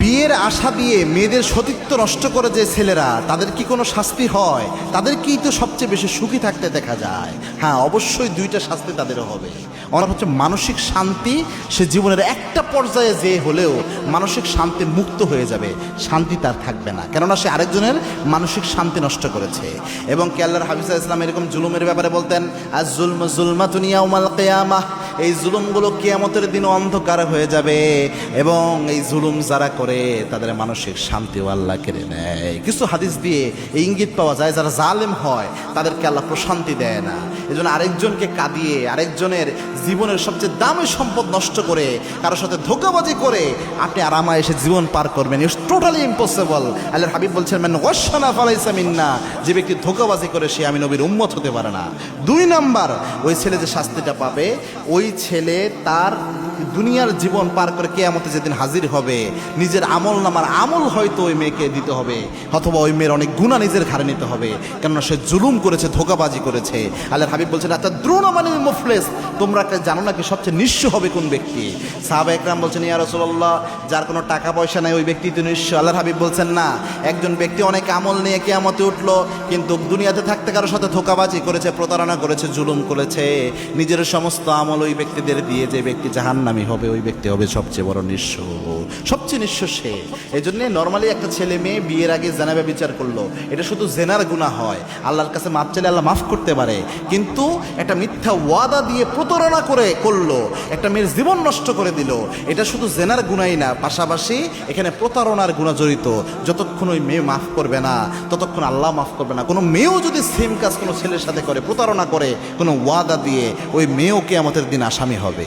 বিয়ের আশা দিয়ে মেয়েদের সতীত্ব নষ্ট করে যে ছেলেরা, তাদের কি কোনো শাস্তি হয়? তাদেরকেই তো সবচেয়ে বেশি সুখী থাকতে দেখা যায়। হ্যাঁ, অবশ্যই দুইটা শাস্তি তাদেরও হবে। অর্থাৎ হচ্ছে মানসিক শান্তি, সে জীবনের একটা পর্যায়ে যে হলেও মানসিক শান্তি মুক্ত হয়ে যাবে, শান্তি তার থাকবে না, কেননা সে আরেকজনের মানসিক শান্তি নষ্ট করেছে। এবং কে আল্লাহর হাবিব সাল্লাল্লাহু আলাইহি ওয়াসাল্লাম এরকম জুলুমের ব্যাপারে বলতেন, আজ জুলমু জুলমাতুন ইয়াউমাল কিয়ামাহ, এই জুলুমগুলো কিয়ামতের দিন অন্ধকার হয়ে যাবে এবং এই জুলুম যারা করে তাদের মানসিক শান্তিও আল্লাহ কেড়ে নেয়। কিছু হাদিস দিয়ে এই ইঙ্গিত পাওয়া যায়, যারা জালেম হয় তাদেরকে আল্লাহ প্রশান্তি দেয় না। এজন্য আরেকজনকে কাঁদিয়ে, আরেকজনের জীবনের সবচেয়ে দামি সম্পদ নষ্ট করে, কারোর সাথে ধোঁকাবাজি করে আপনি আরামায় এসে জীবন পার করবেন, ইটস টোটালি ইম্পসিবল। আল্লাহর হাবিব বলছেন, মান ওয়াশানা ফালাইসা মিন্না, যে ব্যক্তি ধোঁকাবাজি করে সে আমি নবীর উম্মত হতে পারে না। 2 নাম্বার, ওই ছেলে যে শাস্তিটা পাবে, ওই ছেলে তার দুনিয়ার জীবন পার করে কিয়ামতে যেদিন হাজির হবে, নিজের আমল নামার আমল হয়তো ওই মেয়েকে দিতে হবে, অথবা ওই মেয়ের অনেক গুনাহ নিজের ঘাড়ে নিতে হবে, কেননা সে জুলুম করেছে, ধোঁকাবাজি করেছে। আল্লাহর হাবিব বলছেন, আচ্ছা দ্রোণমানিল মুফলিস, তোমরা জানো নাকি সবচেয়ে নিঃস্ব হবে কোন ব্যক্তি? সাহাবা একরাম বলছেন, ইয়া রাসূলুল্লাহ, যার কোনো টাকা পয়সা নাই ওই ব্যক্তি তো নিঃস্ব। আল্লাহর হাবিব বলছেন, না, একজন ব্যক্তি অনেক আমল নিয়ে কিয়ামতে উঠলো, কিন্তু দুনিয়াতে থাকতে কারোর সাথে ধোঁকাবাজি করেছে, প্রতারণা করেছে, জুলুম করেছে, নিজের সমস্ত আমল ওই ব্যক্তিদের দিয়ে যে ব্যক্তি জাহান্নামী হবে, ওই ব্যক্তি হবে সবচেয়ে বড় নিঃস্ব, সবচেয়ে নিঃস্ব সে। এই জন্যে নর্মালি একটা ছেলে মেয়ে বিয়ের আগে জেনাবে বিচার করলো, এটা শুধু জেনার গুনাহ হয়, আল্লাহর কাছে মাপ চাইলে আল্লাহ মাফ করতে পারে। কিন্তু একটা মিথ্যা ওয়াদা দিয়ে প্রতারণা করে করলো, একটা মেয়ের জীবন নষ্ট করে দিল, এটা শুধু জেনার গুনাহই না, পাশাপাশি এখানে প্রতারণার গুনাহ জড়িত। যতক্ষণ ওই মেয়ে মাফ করবে না, ততক্ষণ আল্লাহ মাফ করবে না। কোনো মেয়েও যদি সেম কাজ কোনো ছেলের সাথে করে, প্রতারণা করে কোনো ওয়াদা দিয়ে, ওই মেয়েও কিয়ামতের দিন আসামি হবে।